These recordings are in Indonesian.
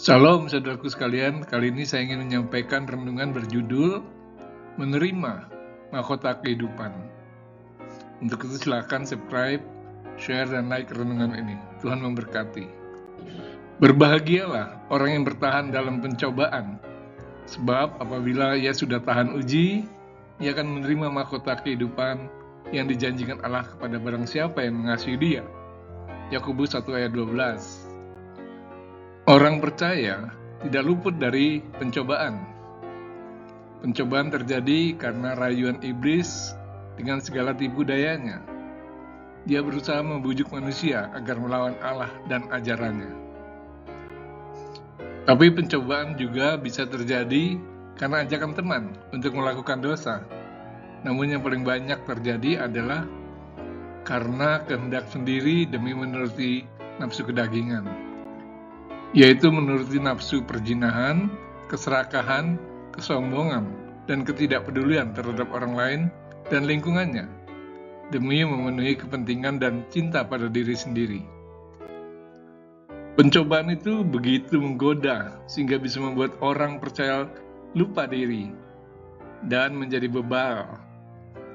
Salam saudaraku sekalian, kali ini saya ingin menyampaikan renungan berjudul Menerima Mahkota Kehidupan. Untuk itu silakan subscribe, share, dan like renungan ini. Tuhan memberkati. Berbahagialah orang yang bertahan dalam pencobaan, sebab apabila ia sudah tahan uji, ia akan menerima mahkota kehidupan yang dijanjikan Allah kepada barang siapa yang mengasihi Dia. Yakobus 1 ayat 12. Orang percaya tidak luput dari pencobaan. Pencobaan terjadi karena rayuan iblis dengan segala tipu dayanya. Dia berusaha membujuk manusia agar melawan Allah dan ajarannya. Tapi pencobaan juga bisa terjadi karena ajakan teman untuk melakukan dosa. Namun yang paling banyak terjadi adalah karena kehendak sendiri demi menuruti nafsu kedagingan, yaitu menuruti nafsu perjinahan, keserakahan, kesombongan, dan ketidakpedulian terhadap orang lain dan lingkungannya, demi memenuhi kepentingan dan cinta pada diri sendiri. Pencobaan itu begitu menggoda sehingga bisa membuat orang percaya lupa diri dan menjadi bebal.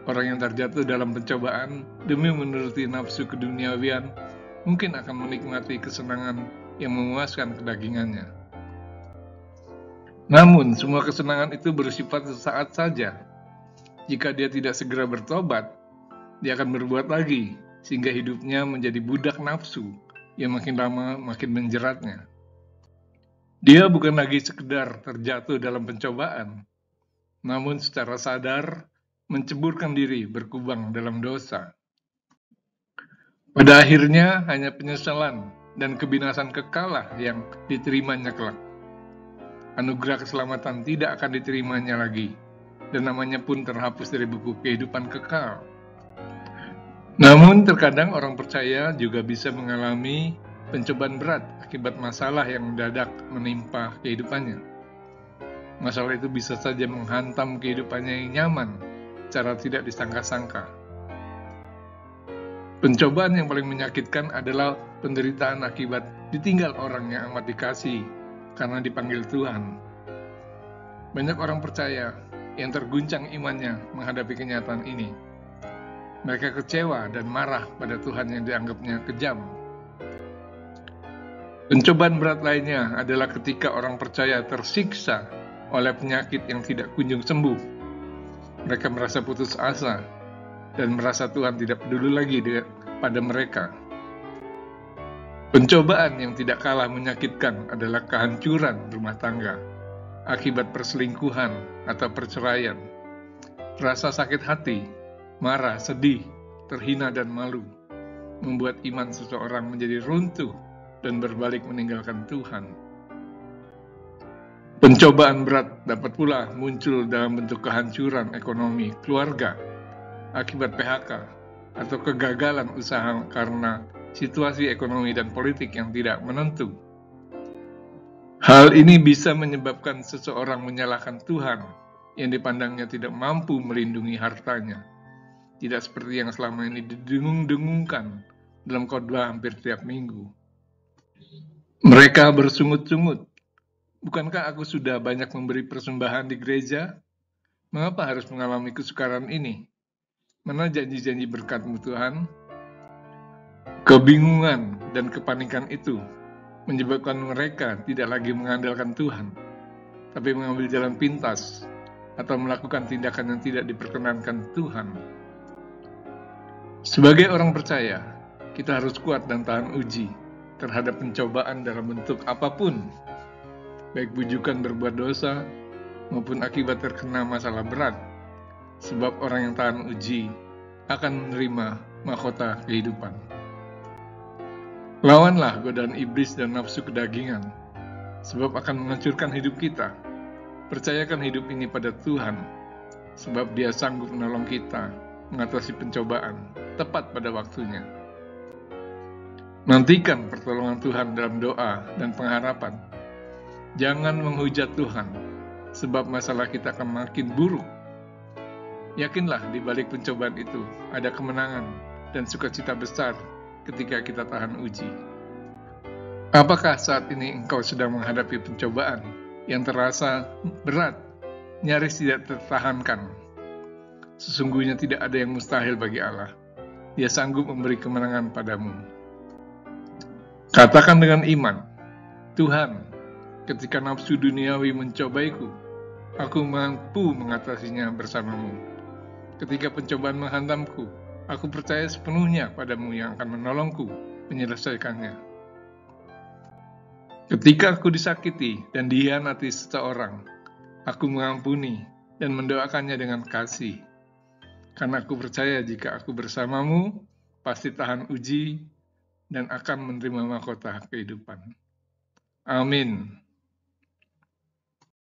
Orang yang terjatuh dalam pencobaan demi menuruti nafsu keduniawian mungkin akan menikmati kesenangan yang memuaskan kedagingannya. Namun, semua kesenangan itu bersifat sesaat saja. Jika dia tidak segera bertobat, dia akan berbuat lagi, sehingga hidupnya menjadi budak nafsu yang makin lama makin menjeratnya. Dia bukan lagi sekedar terjatuh dalam pencobaan, namun secara sadar menceburkan diri berkubang dalam dosa. Pada akhirnya, hanya penyesalan dan kebinasan kekalah yang diterimanya kelak. Anugerah keselamatan tidak akan diterimanya lagi, dan namanya pun terhapus dari buku kehidupan kekal. Namun terkadang orang percaya juga bisa mengalami pencobaan berat akibat masalah yang mendadak menimpa kehidupannya. Masalah itu bisa saja menghantam kehidupannya yang nyaman, secara tidak disangka-sangka. Pencobaan yang paling menyakitkan adalah penderitaan akibat ditinggal orang yang amat dikasihi karena dipanggil Tuhan. Banyak orang percaya yang terguncang imannya menghadapi kenyataan ini. Mereka kecewa dan marah pada Tuhan yang dianggapnya kejam. Pencobaan berat lainnya adalah ketika orang percaya tersiksa oleh penyakit yang tidak kunjung sembuh. Mereka merasa putus asa dan merasa Tuhan tidak peduli lagi pada mereka. Pencobaan yang tidak kalah menyakitkan adalah kehancuran rumah tangga akibat perselingkuhan atau perceraian. Rasa sakit hati, marah, sedih, terhina, dan malu membuat iman seseorang menjadi runtuh dan berbalik meninggalkan Tuhan. Pencobaan berat dapat pula muncul dalam bentuk kehancuran ekonomi keluarga akibat PHK atau kegagalan usaha karena situasi ekonomi dan politik yang tidak menentu. Hal ini bisa menyebabkan seseorang menyalahkan Tuhan yang dipandangnya tidak mampu melindungi hartanya. Tidak seperti yang selama ini didengung-dengungkan dalam khotbah hampir tiap minggu. Mereka bersungut-sungut, "Bukankah aku sudah banyak memberi persembahan di gereja? Mengapa harus mengalami kesukaran ini? Mana janji-janji berkat-Mu Tuhan?" Kebingungan dan kepanikan itu menyebabkan mereka tidak lagi mengandalkan Tuhan, tapi mengambil jalan pintas atau melakukan tindakan yang tidak diperkenankan Tuhan. Sebagai orang percaya, kita harus kuat dan tahan uji terhadap pencobaan dalam bentuk apapun, baik bujukan berbuat dosa maupun akibat terkena masalah berat, sebab orang yang tahan uji akan menerima mahkota kehidupan. Lawanlah godaan iblis dan nafsu kedagingan, sebab akan menghancurkan hidup kita. Percayakan hidup ini pada Tuhan, sebab Dia sanggup menolong kita mengatasi pencobaan tepat pada waktunya. Nantikan pertolongan Tuhan dalam doa dan pengharapan. Jangan menghujat Tuhan, sebab masalah kita akan makin buruk. Yakinlah di balik pencobaan itu ada kemenangan dan sukacita besar ketika kita tahan uji. Apakah saat ini engkau sedang menghadapi pencobaan yang terasa berat, nyaris tidak tertahankan? Sesungguhnya tidak ada yang mustahil bagi Allah. Dia sanggup memberi kemenangan padamu. Katakan dengan iman, Tuhan, ketika nafsu duniawi mencobaiku, aku mampu mengatasinya bersamamu. Ketika pencobaan menghantamku, aku percaya sepenuhnya padamu yang akan menolongku menyelesaikannya. Ketika aku disakiti dan dihianati seseorang, aku mengampuni dan mendoakannya dengan kasih. Karena aku percaya jika aku bersamamu, pasti tahan uji dan akan menerima mahkota kehidupan. Amin.